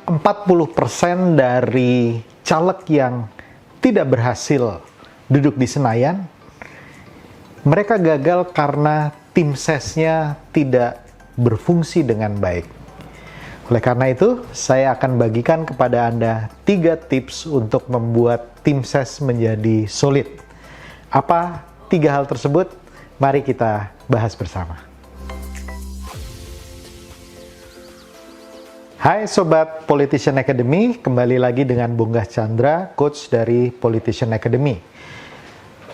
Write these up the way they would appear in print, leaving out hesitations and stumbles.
40% dari caleg yang tidak berhasil duduk di Senayan, mereka gagal karena tim sesnya tidak berfungsi dengan baik. Oleh karena itu, saya akan bagikan kepada Anda 3 tips untuk membuat tim ses menjadi solid. Apa 3 hal tersebut? Mari kita bahas bersama. Hai Sobat Politician Academy, kembali lagi dengan Bunga Chandra, Coach dari Politician Academy.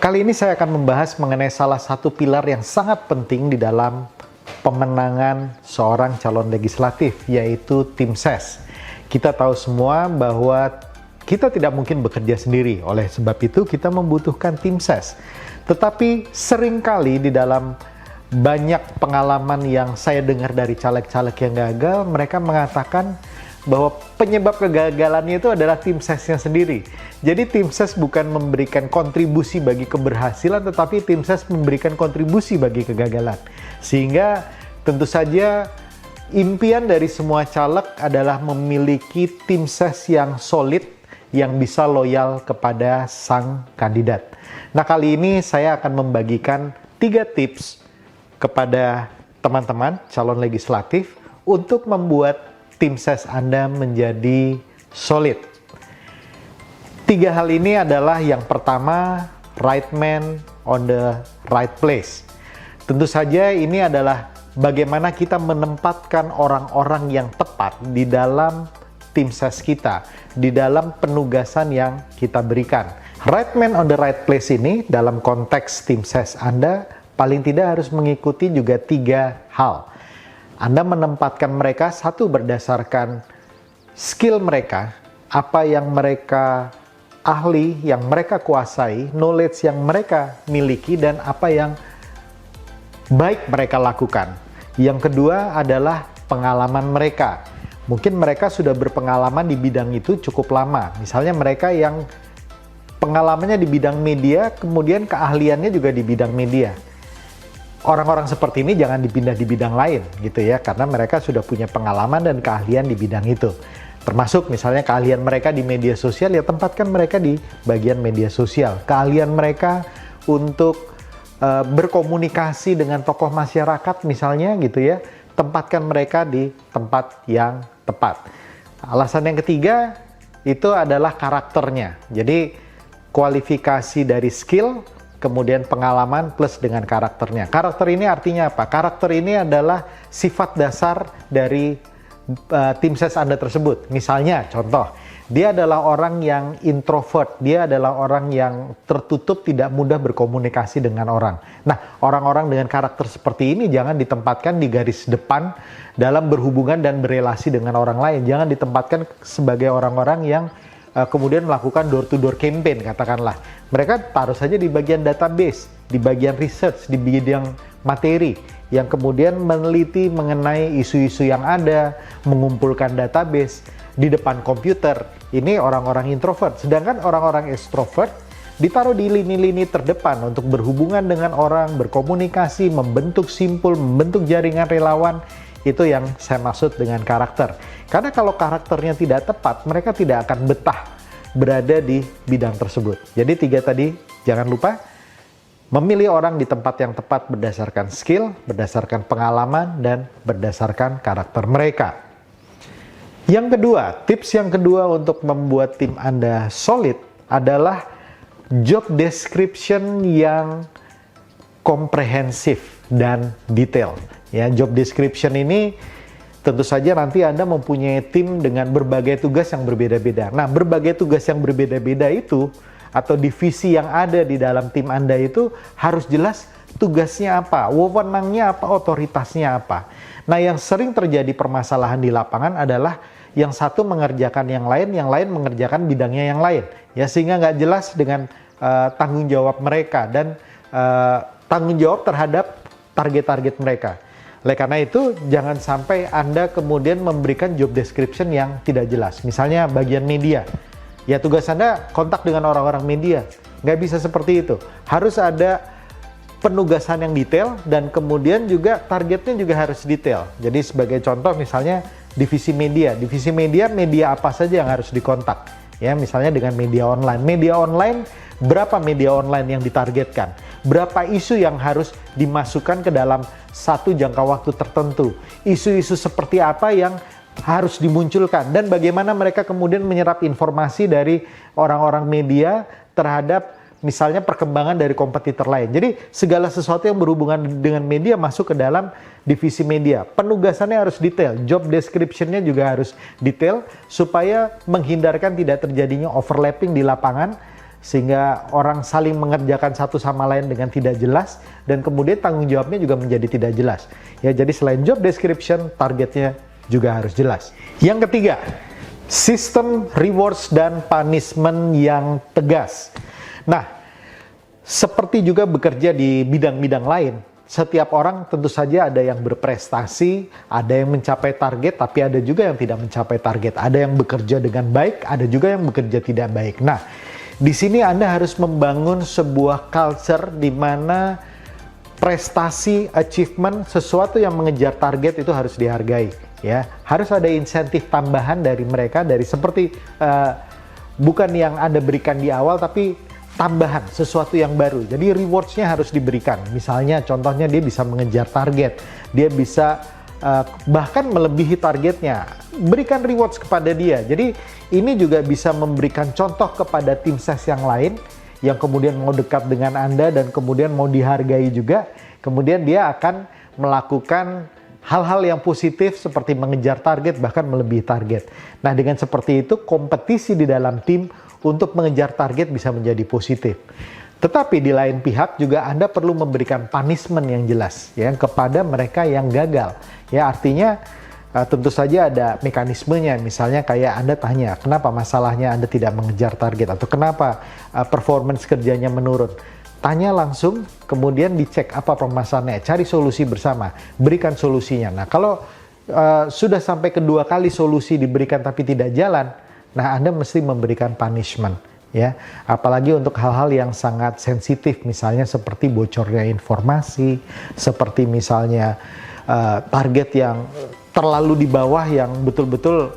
Kali ini saya akan membahas mengenai salah satu pilar yang sangat penting di dalam pemenangan seorang calon legislatif, yaitu tim ses. Kita tahu semua bahwa kita tidak mungkin bekerja sendiri, oleh sebab itu kita membutuhkan tim ses. Tetapi seringkali di dalam banyak pengalaman yang saya dengar dari caleg-caleg yang gagal, mereka mengatakan bahwa penyebab kegagalannya itu adalah tim sesnya sendiri. Jadi tim ses bukan memberikan kontribusi bagi keberhasilan, tetapi tim ses memberikan kontribusi bagi kegagalan. Sehingga tentu saja impian dari semua caleg adalah memiliki tim ses yang solid, yang bisa loyal kepada sang kandidat. Nah, kali ini saya akan membagikan 3 tips kepada teman-teman calon legislatif untuk membuat tim ses Anda menjadi solid. 3 hal ini adalah yang pertama, right man on the right place. Tentu saja ini adalah bagaimana kita menempatkan orang-orang yang tepat di dalam tim ses kita, di dalam penugasan yang kita berikan. Right man on the right place ini dalam konteks tim ses Anda paling tidak harus mengikuti juga 3 hal. Anda menempatkan mereka, satu, berdasarkan skill mereka, apa yang mereka ahli, yang mereka kuasai, knowledge yang mereka miliki, dan apa yang baik mereka lakukan. Yang kedua adalah pengalaman mereka. Mungkin mereka sudah berpengalaman di bidang itu cukup lama. Misalnya mereka yang pengalamannya di bidang media, kemudian keahliannya juga di bidang media. Orang-orang seperti ini jangan dipindah di bidang lain gitu ya, karena mereka sudah punya pengalaman dan keahlian di bidang itu. Termasuk misalnya keahlian mereka di media sosial, ya tempatkan mereka di bagian media sosial. Keahlian mereka untuk berkomunikasi dengan tokoh masyarakat misalnya gitu ya, tempatkan mereka di tempat yang tepat. Alasan yang ketiga itu adalah karakternya. Jadi kualifikasi dari skill, kemudian pengalaman plus dengan karakternya. Karakter ini artinya apa? Karakter ini adalah sifat dasar dari tim ses Anda tersebut. Misalnya, contoh, dia adalah orang yang introvert, dia adalah orang yang tertutup, tidak mudah berkomunikasi dengan orang. Nah, orang-orang dengan karakter seperti ini jangan ditempatkan di garis depan dalam berhubungan dan berelasi dengan orang lain. Jangan ditempatkan sebagai orang-orang yang kemudian melakukan door-to-door campaign, katakanlah. Mereka taruh saja di bagian database, di bagian research, di bidang materi, yang kemudian meneliti mengenai isu-isu yang ada, mengumpulkan database di depan komputer. Ini orang-orang introvert. Sedangkan orang-orang extrovert ditaruh di lini-lini terdepan untuk berhubungan dengan orang, berkomunikasi, membentuk simpul, membentuk jaringan relawan. Itu yang saya maksud dengan karakter. Karena kalau karakternya tidak tepat, mereka tidak akan betah berada di bidang tersebut. Jadi 3 tadi, jangan lupa memilih orang di tempat yang tepat berdasarkan skill, berdasarkan pengalaman, dan berdasarkan karakter mereka. Yang kedua, tips yang kedua untuk membuat tim Anda solid adalah job description yang komprehensif dan detail. Ya, job description ini tentu saja nanti Anda mempunyai tim dengan berbagai tugas yang berbeda-beda. Nah, berbagai tugas yang berbeda-beda itu atau divisi yang ada di dalam tim Anda itu harus jelas tugasnya apa, wewenangnya apa, otoritasnya apa. Nah, yang sering terjadi permasalahan di lapangan adalah yang satu mengerjakan yang lain mengerjakan bidangnya yang lain. Ya, sehingga nggak jelas dengan tanggung jawab mereka dan tanggung jawab terhadap target-target mereka. Oleh karena itu, jangan sampai Anda kemudian memberikan job description yang tidak jelas. Misalnya bagian media. Ya, tugas Anda kontak dengan orang-orang media. Nggak bisa seperti itu. Harus ada penugasan yang detail dan kemudian juga targetnya juga harus detail. Jadi sebagai contoh misalnya divisi media. Divisi media, media apa saja yang harus dikontak. Ya, misalnya dengan media online. Media online, berapa media online yang ditargetkan? Berapa isu yang harus dimasukkan ke dalam satu jangka waktu tertentu? Isu-isu seperti apa yang harus dimunculkan? Dan bagaimana mereka kemudian menyerap informasi dari orang-orang media terhadap misalnya perkembangan dari kompetitor lain. Jadi segala sesuatu yang berhubungan dengan media masuk ke dalam divisi media. Penugasannya harus detail, job description-nya juga harus detail supaya menghindarkan tidak terjadinya overlapping di lapangan sehingga orang saling mengerjakan satu sama lain dengan tidak jelas dan kemudian tanggung jawabnya juga menjadi tidak jelas. Ya, jadi selain job description, targetnya juga harus jelas. Yang ketiga, sistem rewards dan punishment yang tegas. Nah, seperti juga bekerja di bidang-bidang lain, setiap orang tentu saja ada yang berprestasi, ada yang mencapai target, tapi ada juga yang tidak mencapai target. Ada yang bekerja dengan baik, ada juga yang bekerja tidak baik. Nah, di sini Anda harus membangun sebuah culture di mana prestasi, achievement, sesuatu yang mengejar target itu harus dihargai. Ya, harus ada insentif tambahan dari mereka, dari seperti bukan yang Anda berikan di awal, tapi tambahan, sesuatu yang baru. Jadi rewards-nya harus diberikan. Misalnya contohnya dia bisa mengejar target, dia bisa bahkan melebihi targetnya. Berikan rewards kepada dia. Jadi ini juga bisa memberikan contoh kepada tim ses yang lain yang kemudian mau dekat dengan Anda dan kemudian mau dihargai juga. Kemudian dia akan melakukan hal-hal yang positif seperti mengejar target bahkan melebihi target. Nah, dengan seperti itu kompetisi di dalam tim untuk mengejar target bisa menjadi positif. Tetapi di lain pihak juga Anda perlu memberikan punishment yang jelas ya kepada mereka yang gagal. Ya, artinya tentu saja ada mekanismenya. Misalnya kayak Anda tanya, kenapa masalahnya Anda tidak mengejar target atau kenapa performance kerjanya menurun. Tanya langsung, kemudian dicek apa permasalahannya, cari solusi bersama, berikan solusinya. Nah, kalau sudah sampai kedua kali solusi diberikan tapi tidak jalan, nah Anda mesti memberikan punishment, ya. Apalagi untuk hal-hal yang sangat sensitif, misalnya seperti bocornya informasi, seperti misalnya target yang terlalu di bawah yang betul-betul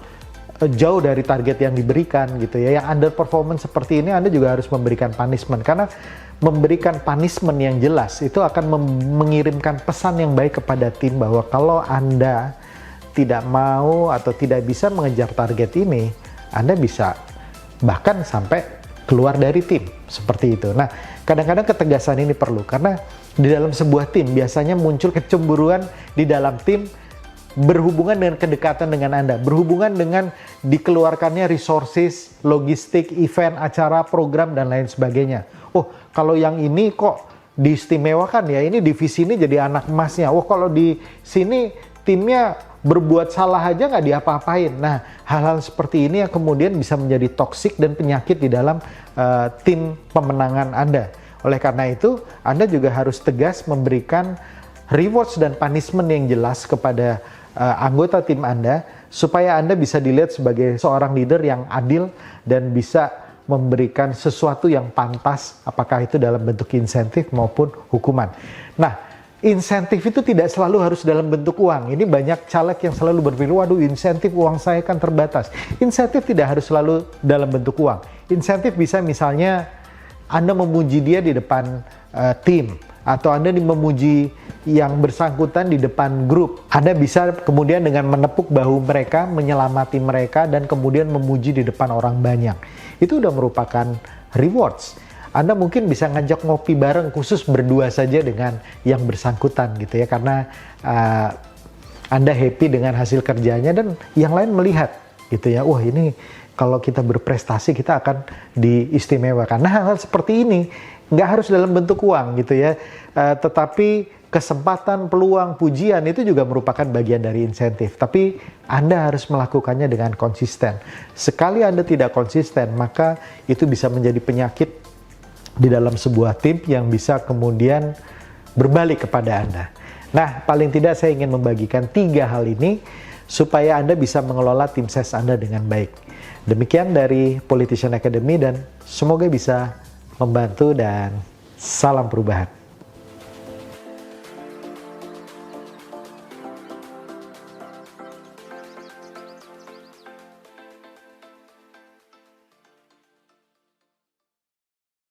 jauh dari target yang diberikan gitu ya. Yang underperformance seperti ini Anda juga harus memberikan punishment, karena memberikan punishment yang jelas itu akan mengirimkan pesan yang baik kepada tim bahwa kalau Anda tidak mau atau tidak bisa mengejar target ini, Anda bisa bahkan sampai keluar dari tim seperti itu. Nah, kadang-kadang ketegasan ini perlu karena di dalam sebuah tim biasanya muncul kecemburuan di dalam tim berhubungan dengan kedekatan dengan Anda, berhubungan dengan dikeluarkannya resources, logistik, event, acara, program, dan lain sebagainya. Oh, kalau yang ini kok diistimewakan ya, ini divisi ini jadi anak emasnya. Oh, kalau di sini timnya berbuat salah aja nggak diapa-apain. Nah, hal-hal seperti ini yang kemudian bisa menjadi toksik dan penyakit di dalam tim pemenangan Anda. Oleh karena itu, Anda juga harus tegas memberikan rewards dan punishment yang jelas kepada anggota tim Anda, supaya Anda bisa dilihat sebagai seorang leader yang adil dan bisa memberikan sesuatu yang pantas, apakah itu dalam bentuk insentif maupun hukuman. Nah, insentif itu tidak selalu harus dalam bentuk uang. Ini banyak caleg yang selalu berpikir, waduh insentif uang saya kan terbatas. Insentif tidak harus selalu dalam bentuk uang. Insentif bisa misalnya Anda memuji dia di depan tim, atau Anda memuji yang bersangkutan di depan grup. Anda bisa kemudian dengan menepuk bahu mereka, menyelamati mereka, dan kemudian memuji di depan orang banyak. Itu udah merupakan rewards. Anda mungkin bisa ngajak ngopi bareng khusus berdua saja dengan yang bersangkutan gitu ya, karena Anda happy dengan hasil kerjanya dan yang lain melihat gitu ya, wah ini kalau kita berprestasi kita akan diistimewakan. Nah, hal-hal seperti ini nggak harus dalam bentuk uang gitu ya, tetapi kesempatan, peluang, pujian itu juga merupakan bagian dari insentif. Tapi Anda harus melakukannya dengan konsisten. Sekali Anda tidak konsisten, maka itu bisa menjadi penyakit di dalam sebuah tim yang bisa kemudian berbalik kepada Anda. Nah, paling tidak saya ingin membagikan 3 hal ini supaya Anda bisa mengelola tim ses Anda dengan baik. Demikian dari Politician Academy dan semoga bisa membantu dan salam perubahan.